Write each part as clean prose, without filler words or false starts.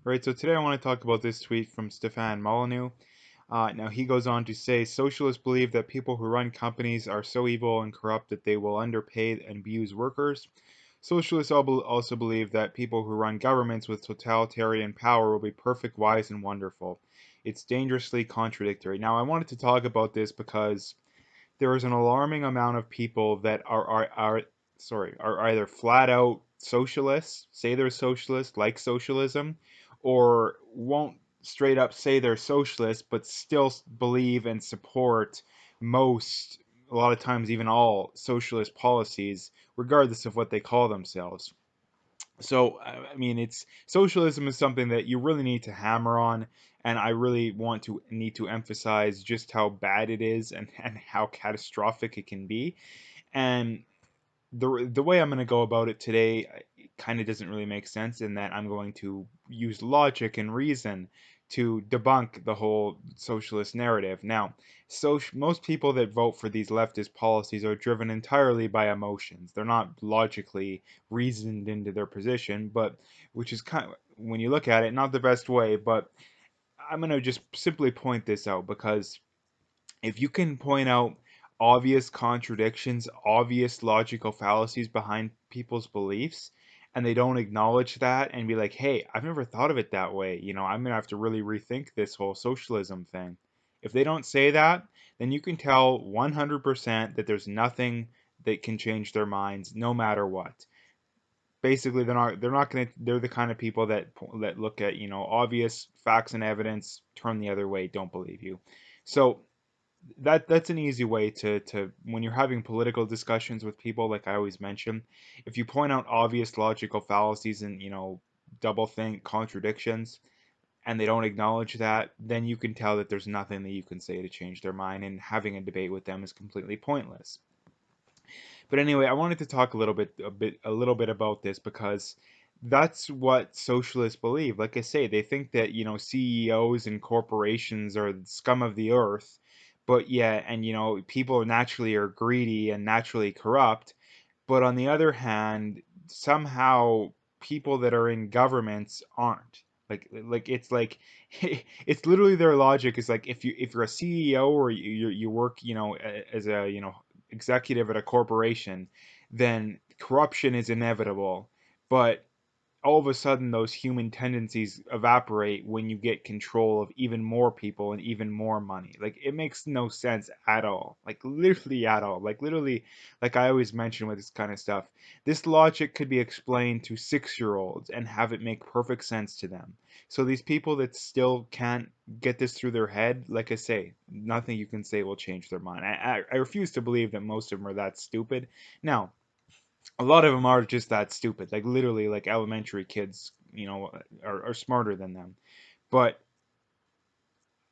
Right, so today I want to talk about this tweet from Stefan Molyneux. Now, he goes on to say socialists believe that people who run companies are so evil and corrupt that they will underpay and abuse workers. Socialists also believe that people who run governments with totalitarian power will be perfect, wise, and wonderful. It's dangerously contradictory. Now, I wanted to talk about this because there is an alarming amount of people that are either flat out socialists, say they're socialists, like socialism, or won't straight up say they're socialists, but still believe and support most, a lot of times even all socialist policies, regardless of what they call themselves. So, I mean, it's socialism is something that you really need to hammer on, and I really need to emphasize just how bad it is and how catastrophic it can be. And the way I'm going to go about it today kind of doesn't really make sense in that I'm going to use logic and reason to debunk the whole socialist narrative. Now, most people that vote for these leftist policies are driven entirely by emotions. They're not logically reasoned into their position, but which is kind of, when you look at it, not the best way, but I'm going to just simply point this out because if you can point out obvious contradictions, obvious logical fallacies behind people's beliefs, and they don't acknowledge that and be like, hey, I've never thought of it that way. I'm going to have to really rethink this whole socialism thing. If they don't say that, then you can tell 100% that there's nothing that can change their minds no matter what. Basically, they're the kind of people that look at, obvious facts and evidence, turn the other way, don't believe you. So that's an easy way to when you're having political discussions with people, like I always mention, if you point out obvious logical fallacies and double think contradictions, and they don't acknowledge that, then you can tell that there's nothing that you can say to change their mind, and having a debate with them is completely pointless. But anyway, I wanted to talk a little bit about this because that's what socialists believe. Like I say, they think that, CEOs and corporations are the scum of the earth, but yeah, and people naturally are greedy and naturally corrupt. But on the other hand, somehow people that are in governments aren't. It's like it's literally their logic is like if you're a CEO or you work as a executive at a corporation, then corruption is inevitable. But all of a sudden those human tendencies evaporate when you get control of even more people and even more money. Like it makes no sense at all. Like literally at all. Like literally, like I always mention with this kind of stuff, this logic could be explained to 6-year-olds and have it make perfect sense to them. So these people that still can't get this through their head, like I say, nothing you can say will change their mind. I refuse to believe that most of them are that stupid. Now, a lot of them are just that stupid. Like literally, like elementary kids, are smarter than them. But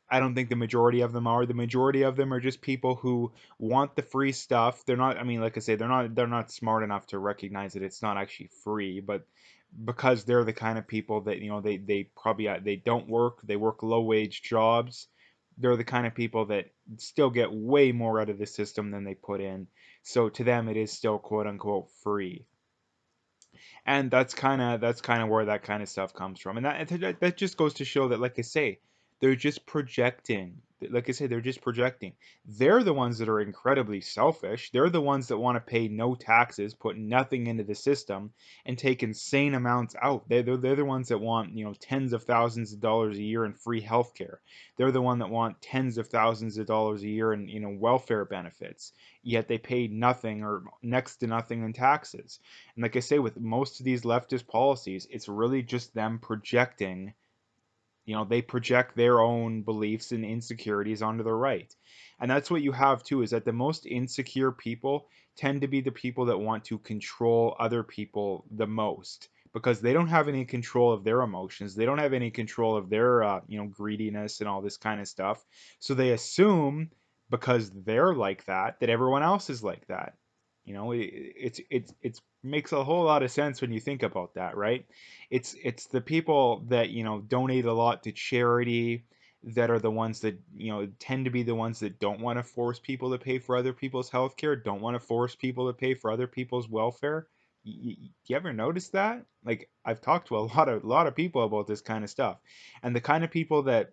I don't think the majority of them are. The majority of them are just people who want the free stuff. They're not. I mean, like I say, they're not smart enough to recognize that it's not actually free. But because they're the kind of people that they probably they don't work. They work low wage jobs. They're the kind of people that still get way more out of the system than they put in. So to them, it is still quote unquote free. And that's kind of where that kind of stuff comes from, and that just goes to show that, like I say, they're just projecting. Like I say, they're just projecting. They're the ones that are incredibly selfish. They're the ones that want to pay no taxes, put nothing into the system, and take insane amounts out. They're the ones that want tens of thousands of dollars a year in free healthcare. They're the one that want tens of thousands of dollars a year in welfare benefits, yet they pay nothing or next to nothing in taxes. And like I say, with most of these leftist policies, it's really just them projecting, they project their own beliefs and insecurities onto the right. And that's what you have too, is that the most insecure people tend to be the people that want to control other people the most because they don't have any control of their emotions. They don't have any control of their, greediness and all this kind of stuff. So they assume because they're like that everyone else is like that. It's makes a whole lot of sense when you think about that, right? It's the people that donate a lot to charity that are the ones that tend to be the ones that don't want to force people to pay for other people's health care, don't want to force people to pay for other people's welfare. You ever notice that? Like, I've talked to a lot of people about this kind of stuff, and the kind of people that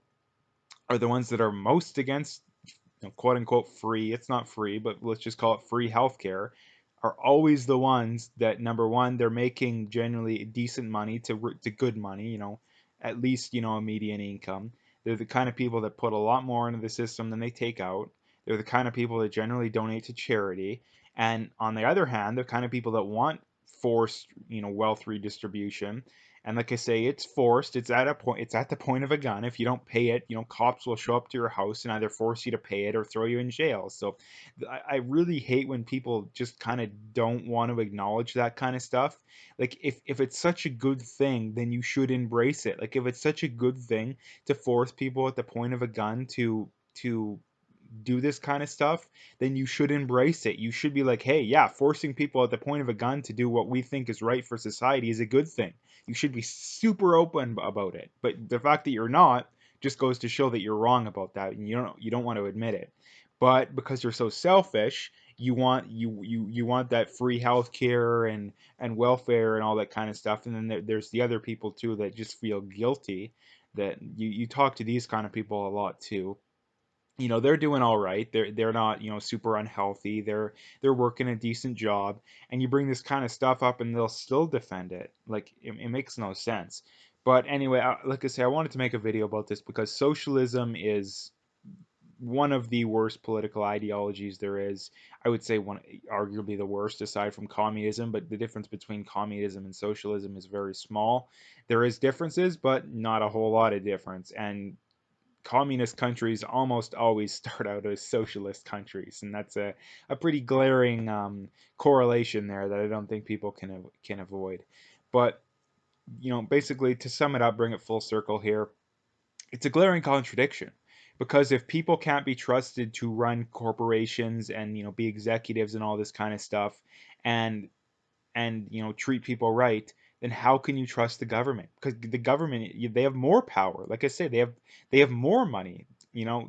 are the ones that are most against, quote unquote, free. It's not free, but let's just call it free healthcare. Are always the ones that, number one, they're making generally decent money to good money. At least a median income. They're the kind of people that put a lot more into the system than they take out. They're the kind of people that generally donate to charity. And on the other hand, the kind of people that want forced, wealth redistribution. And like I say, it's forced. It's at a point. It's at the point of a gun. If you don't pay it, cops will show up to your house and either force you to pay it or throw you in jail. So I really hate when people just kind of don't want to acknowledge that kind of stuff. Like, if it's such a good thing, then you should embrace it. Like, if it's such a good thing to force people at the point of a gun to do this kind of stuff, then you should embrace it. You should be like, hey, yeah, forcing people at the point of a gun to do what we think is right for society is a good thing. You should be super open about it. But the fact that you're not just goes to show that you're wrong about that, and you don't want to admit it. But because you're so selfish, you want that free health care and welfare and all that kind of stuff. And then there's the other people too that just feel guilty. That you talk to these kind of people a lot too. They're doing all right. They're not, super unhealthy. They're working a decent job, and you bring this kind of stuff up and they'll still defend it. Like, it makes no sense. But anyway, like I say, I wanted to make a video about this because socialism is one of the worst political ideologies there is. I would say one, arguably the worst aside from communism, but the difference between communism and socialism is very small. There is differences, but not a whole lot of difference. And communist countries almost always start out as socialist countries, and that's a pretty glaring correlation there that I don't think people can avoid. But basically, to sum it up, bring it full circle here, it's a glaring contradiction. Because if people can't be trusted to run corporations and be executives and all this kind of stuff, and treat people right, then how can you trust the government? Because the government, they have more power. Like I say, they have more money. You know,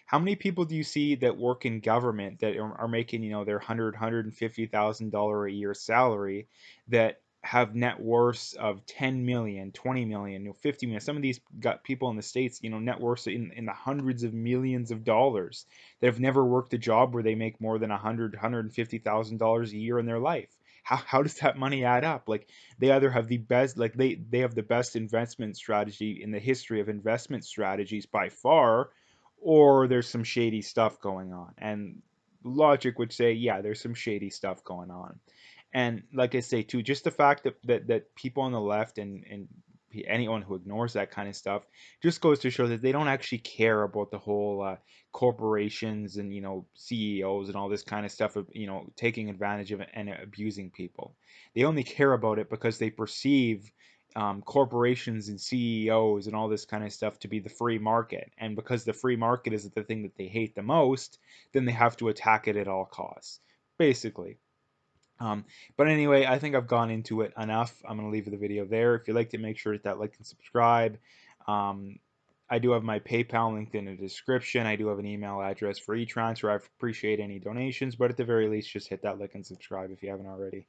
how many people do you see that work in government that are making their $150,000 a year salary, that have net worths of 10 million, 20 million, 50 million? Some of these got people in the States, net worths in the hundreds of millions of dollars, that have never worked a job where they make more than $150,000 a year in their life. How does that money add up? Like, they either have the best, like they have the best investment strategy in the history of investment strategies by far, or there's some shady stuff going on. And logic would say, yeah, there's some shady stuff going on. And like I say too, just the fact that people on the left and anyone who ignores that kind of stuff just goes to show that they don't actually care about the whole corporations and CEOs and all this kind of stuff of taking advantage of it and abusing people. They only care about it because they perceive corporations and CEOs and all this kind of stuff to be the free market. And because the free market is the thing that they hate the most, then they have to attack it at all costs, basically. Um, but anyway, I think I've gone into it enough. I'm going to leave the video there. If you liked it, make sure to hit that like and subscribe. Um, I do have my PayPal linked in the description. I do have an email address for e-transfer. I appreciate any donations, but at the very least, just hit that like and subscribe if you haven't already.